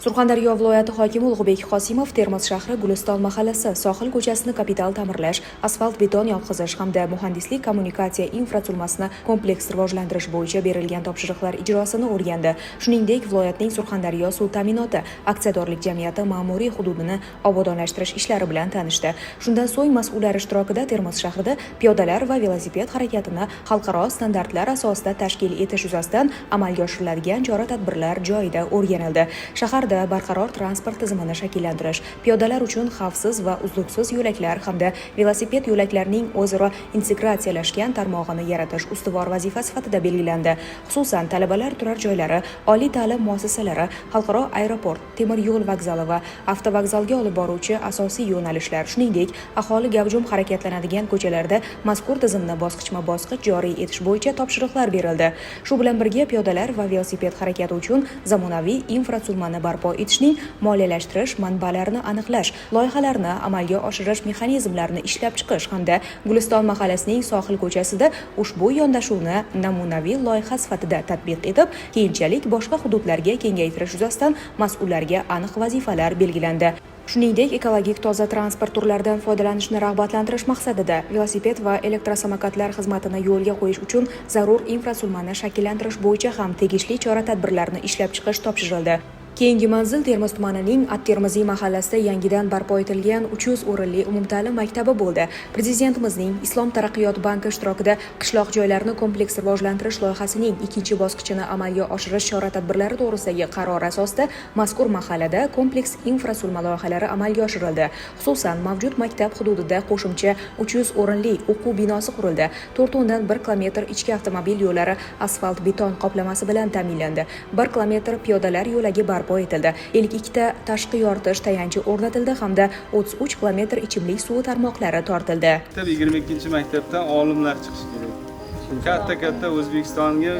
Surxondaryo viloyati hokimi Ulug'bek Qosimov Termiz shahri Guliston mahallasi sohil ko'chasini kapital ta'mirlash, asfalt beton yotqizish hamda muhandislik kommunikatsiya infratuzilmasini kompleks rivojlantirish bo'yicha berilgan topshiriqlar ijrosini o'rgandi. Shuningdek, viloyatning Surxondaryo suv ta'minoti aksiyadorlik jamiyati ma'muriy hududini obodonlashtirish ishlari bilan tanishdi. Shundan so'ng mas'ullar ishtirokida Termiz shahrida piyodalar va velosiped harakatini xalqaro standartlar asosida tashkil etish yuzasidan amalga oshiriladigan chora-tadbirlar joyida o'rganildi. Shaharda barqaror transport tizimini shakllantirish, piyodalar uchun xavfsiz va uzluksiz yo'laklar hamda velosiped yo'laklarining o'zaro integratsiyalashgan tarmog'ini yaratish ustuvor vazifa sifatida belgilandi. Xususan, talabalar turar joylari, oliy ta'lim muassasalari, xalqaro aeroport, temir yo'l vokzali va avtovokzalga olib boruvchi asosiy yo'nalishlar, shuningdek, aholi gavjum harakatlanadigan ko'chalarda mazkur tizimni bosqichma-bosqich joriy etish bo'yicha topshiriqlar berildi. Shu bilan birga piyodalar va velosiped harakati uchun zamonaviy infratuzilmani barpo etishning moliyalashtirish manbalarini aniqlash, loyihalarni amalga oshirish mexanizmlarini ishlab chiqish hamda Guliston mahallasining sohil ko'chasida ushbu yondashuvni namunaviy loyiha sifatida tatbiq etib, keyinchalik boshqa hududlarga kengaytirish yuzasidan mas'ullarga aniq vazifalar belgilandi. Shuningdek, ekologik toza transport turlaridan foydalanishni rag'batlantirish maqsadida velosiped va elektrosamokatlar xizmatini yo'lga qo'yish uchun zarur infratuzilmani shakllantirish bo'yicha ham tegishli chora-tadbirlarni ishlab chiqish topshirildi. Keyingi manzil Termiz tumanining At-Termiziy mahallasida yangidan barpo etilgan 300 o'rinli umumta'lim maktabi bo'ldi. Prezidentimizning Islom taraqqiyot banki ishtirokida qishloq joylarini kompleks rivojlantirish loyihasining ikkinchi bosqichini amalga oshirish chora-tadbirlari to'g'risidagi qaror asosida mazkur mahallada kompleks infratuzilma loyihalari amalga oshirildi. Xususan, mavjud maktab hududida qo'shimcha 300 o'rinli o'quv binosi qurildi. 4,1 kilometr ichki avtomobil yo'llari asfalt beton qoplamasi bilan ta'minlandi. 1 kilometr piyodalar yo'lagi barpo etildi. 52 ta tashqi yoritish tayanchi o'rnatildi hamda 33 kilometr ichimlik suvi tarmoqlari tortildi. 22-maktabdan olimlar chiqishi kerak. Katta O'zbekistonga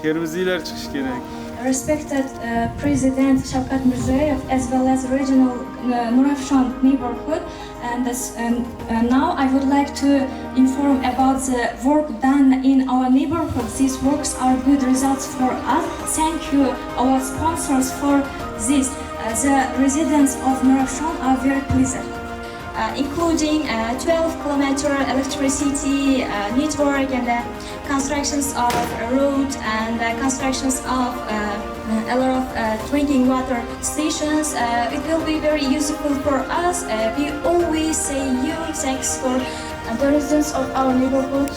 termiziylar chiqishi kerak. Respected President Shavkat Mirziyoyev as well as regional Nurafshon neighborhood, and now I would like to inform about the work done in our neighborhood. These works are good results for us. Thank you our sponsors for this. The residents of Nurafshon are very pleased. Including 12-kilometer electricity network and the constructions of road and constructions of a lot of drinking water stations. It will be very useful for us. We always say huge thanks for the residents of our neighborhood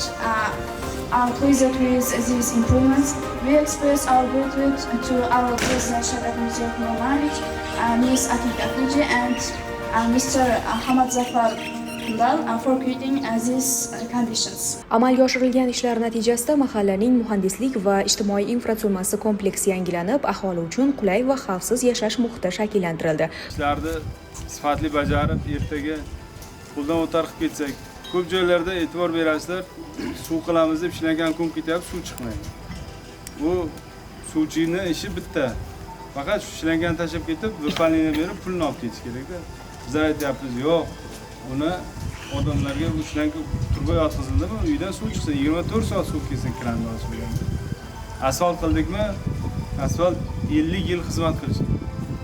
are pleased with these improvements. We express our gratitude to our President Shavkat Mirziyoyev, Ms. Atik Akliji and Mr. Hamad Zafar for creating these conditions. Amalga oshirilgan ishlar natijasida mahallaning muhandislik va ijtimoiy infratuzilmasi kompleksi yangilanib, aholi uchun qulay va xavfsiz yashash muhiti shakllantirildi. Ishlarni sifatli bajarib, ertaga qo'ldan o'tar qilib ketsak, ko'p joylarda e'tibor berasizlar, suv qilamiz deb ishlagan kun ketyapti, suv chiqmaydi. Bu suvchining ishi bitta. Faqat ishlangan tashlab ketib, vyupanini berib pulni olib ketish kerak-da. Biz aytyapmiz, yo'q, buni odamlarga ushlangan turba yotqizildimi, uydan suv chiqsa 24 soat suv kelsin krandan ochilgan. Asfalt qildikmi? Asfalt 50 yil xizmat qilishdi.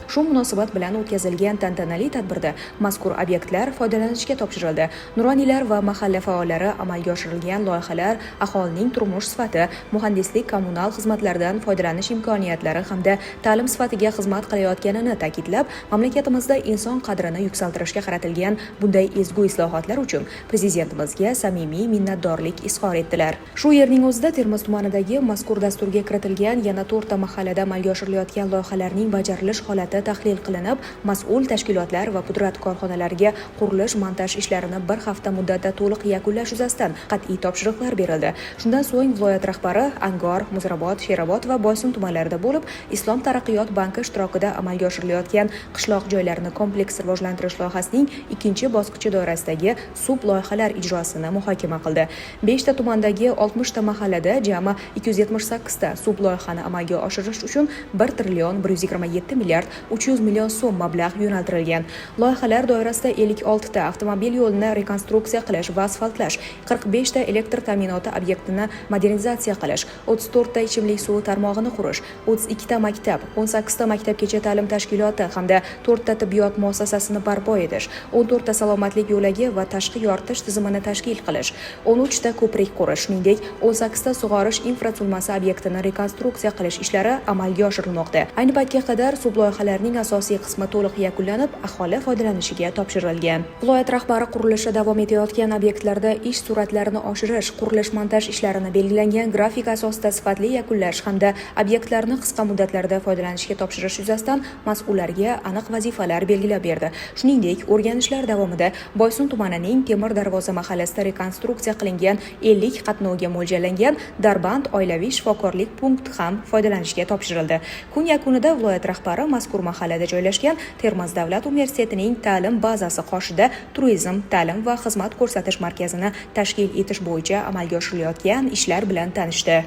Shu munosabat bilan o'tkazilgan tantanali tadbirda mazkur obyektlar foydalanishga topshirildi. Nuroniylar va mahalla faollari amalga oshirilgan loyihalar aholining turmush sifati, muhandislik kommunal xizmatlaridan foydalanish imkoniyatlari hamda ta'lim sifatiga xizmat qilayotganini ta'kidlab, mamlakatimizda inson qadrini yuksaltirishga qaratilgan bunday ezgu islohotlar uchun prezidentimizga samimiy minnatdorlik izhor etdilar. Shu yerning o'zida Termiz tumanidagi mazkur dasturga kiritilgan yana 4 ta mahallada amalga oshirilayotgan loyihalarning bajarilish holati tahlil qilinib, mas'ul tashkilotlar va pudrat korxonalariga qurilish-montaj ishlarini bir hafta muddatda to'liq yakunlash yuzasidan qat'iy topshiriqlar berildi. Shundan so'ng viloyat rahbari Angor, Muzrabot, Sherobod va Boysun tumanlarida bo'lib, Islom taraqqiyot banki ishtirokida amalga oshirilayotgan qishloq joylarini kompleks rivojlantirish loyihasining ikkinchi bosqichi doirasidagi sub loyihalar ijrosini muhokama qildi. 5 ta tumandagi 60 ta mahallada jami 278 ta sub loyihani amalga oshirish uchun 1 trillion 127 milliard 300 million so'm mablag' yo'naltirilgan. Loyihalar doirasida 56 ta avtomobil yo'lini rekonstruksiya qilish va asfaltlash, 45 ta elektr ta'minoti obyektini modernizatsiya qilish, 34 ta ichimlik suvi tarmog'ini qurish, 32 ta maktab, 18 ta maktabgacha ta'lim tashkiloti hamda 4 ta tibbiyot muassasasini barpo etish, 14 ta salomatlik yo'lagi va tashqi yoritish tizimini tashkil qilish, 13 ta ko'prik qurish, shuningdek 18 ta sug'orish infratuzilmasi obyektini rekonstruksiya qilish ishlari amalga oshirilmoqda. Ayni paytga qadar subloyihalarning asosiy qismi to'liq yakunlanib, aholi foydalanishiga topshirilgan. Viloyat rahbari qurilishi davom etayotgan obyektlarda ish sur'atlarini oshirish, qurilish-montaj ishlarini belgilangan grafik asosida sifatli yakunlash hamda obyektlarni qisqa muddatlarda foydalanishga topshirish yuzasidan mas'ullarga aniq vazifalar belgilab berdi. Shuningdek, o'rganishlar davomida Boysun tumanining Temir darvoza mahallasida rekonstruksiya qilingan 50 qatnovga mo'ljallangan Darband oilaviy shifokorlik punkti ham foydalanishga topshirildi. Kun yakunida viloyat rahbari mazkur mahallada joylashgan Termiz davlat universitetining ta'lim bazasi qoshida turizm, ta'lim va xizmat ko'rsatish markazini tashkil etish bo'yicha amalga oshirilayotgan ishlar bilan tanishdi.